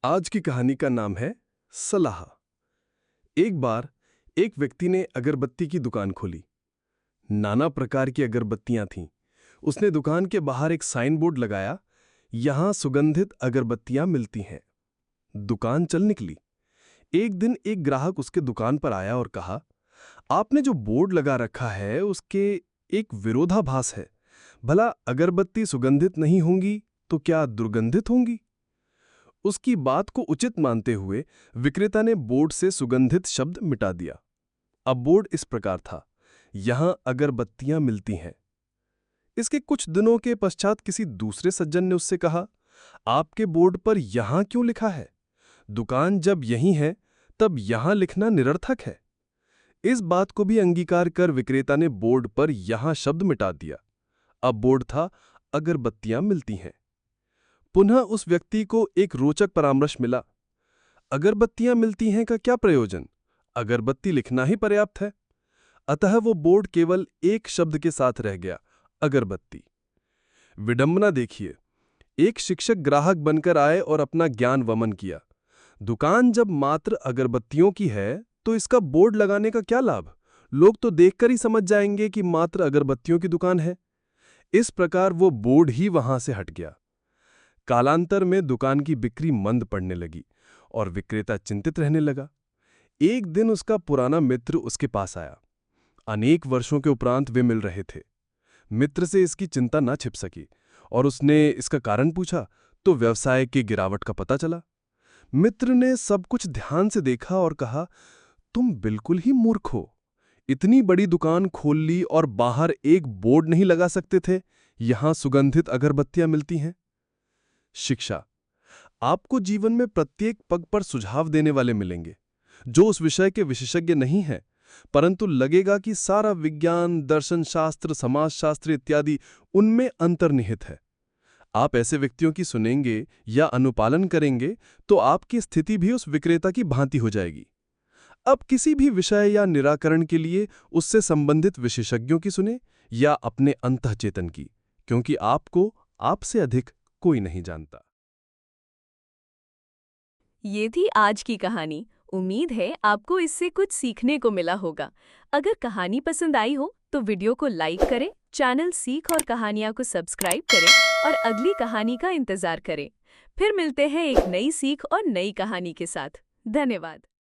आज की कहानी का नाम है सलाह। एक बार एक व्यक्ति ने अगरबत्ती की दुकान खोली। नाना प्रकार की अगरबत्तियां थीं। उसने दुकान के बाहर एक साइन बोर्ड लगाया, यहां सुगंधित अगरबत्तियां मिलती हैं। दुकान चल निकली। एक दिन एक ग्राहक उसके दुकान पर आया और कहा, आपने जो बोर्ड लगा रखा है उसके एक विरोधाभास है। भला अगरबत्ती सुगंधित नहीं होंगी तो क्या दुर्गंधित होंगी? उसकी बात को उचित मानते हुए विक्रेता ने बोर्ड से सुगंधित शब्द मिटा दिया। अब बोर्ड इस प्रकार था, यहां अगरबत्तियां मिलती हैं। इसके कुछ दिनों के पश्चात किसी दूसरे सज्जन ने उससे कहा, आपके बोर्ड पर यहां क्यों लिखा है? दुकान जब यहीं है तब यहां लिखना निरर्थक है। इस बात को भी अंगीकार कर विक्रेता ने बोर्ड पर यहां शब्द मिटा दिया। अब बोर्ड था, अगरबत्तियां मिलती हैं। पुनः उस व्यक्ति को एक रोचक परामर्श मिला। अगरबत्तियां मिलती हैं का क्या प्रयोजन? अगरबत्ती लिखना ही पर्याप्त है। अतः वो बोर्ड केवल एक शब्द के साथ रह गया, अगरबत्ती। विडंबना देखिए, एक शिक्षक ग्राहक बनकर आए और अपना ज्ञान वमन किया। दुकान जब मात्र अगरबत्तियों की है तो इसका बोर्ड लगाने का क्या लाभ? लोग तो देखकर ही समझ जाएंगे कि मात्र अगरबत्तियों की दुकान है। इस प्रकार वो बोर्ड ही वहां से हट गया। कालांतर में दुकान की बिक्री मंद पड़ने लगी और विक्रेता चिंतित रहने लगा। एक दिन उसका पुराना मित्र उसके पास आया। अनेक वर्षों के उपरांत वे मिल रहे थे। मित्र से इसकी चिंता न छिप सकी और उसने इसका कारण पूछा तो व्यवसाय की गिरावट का पता चला। मित्र ने सब कुछ ध्यान से देखा और कहा, तुम बिल्कुल ही मूर्ख हो। इतनी बड़ी दुकान खोल ली और बाहर एक बोर्ड नहीं लगा सकते थे, यहां सुगंधित अगरबत्तियां मिलती हैं। शिक्षा, आपको जीवन में प्रत्येक पग पर सुझाव देने वाले मिलेंगे, जो उस विषय के विशेषज्ञ नहीं हैं, परंतु लगेगा कि सारा विज्ञान, दर्शन शास्त्र, समाजशास्त्र इत्यादि उनमें अंतर्निहित है। आप ऐसे व्यक्तियों की सुनेंगे या अनुपालन करेंगे तो आपकी स्थिति भी उस विक्रेता की भांति हो जाएगी। अब किसी भी विषय या निराकरण के लिए उससे संबंधित विशेषज्ञों की सुने या अपने अंतःचेतन की, क्योंकि आपको आपसे अधिक कोई नहीं जानता। ये थी आज की कहानी। उम्मीद है आपको इससे कुछ सीखने को मिला होगा। अगर कहानी पसंद आई हो तो वीडियो को लाइक करें, चैनल सीख और कहानियाँ को सब्सक्राइब करें और अगली कहानी का इंतजार करें। फिर मिलते हैं एक नई सीख और नई कहानी के साथ। धन्यवाद।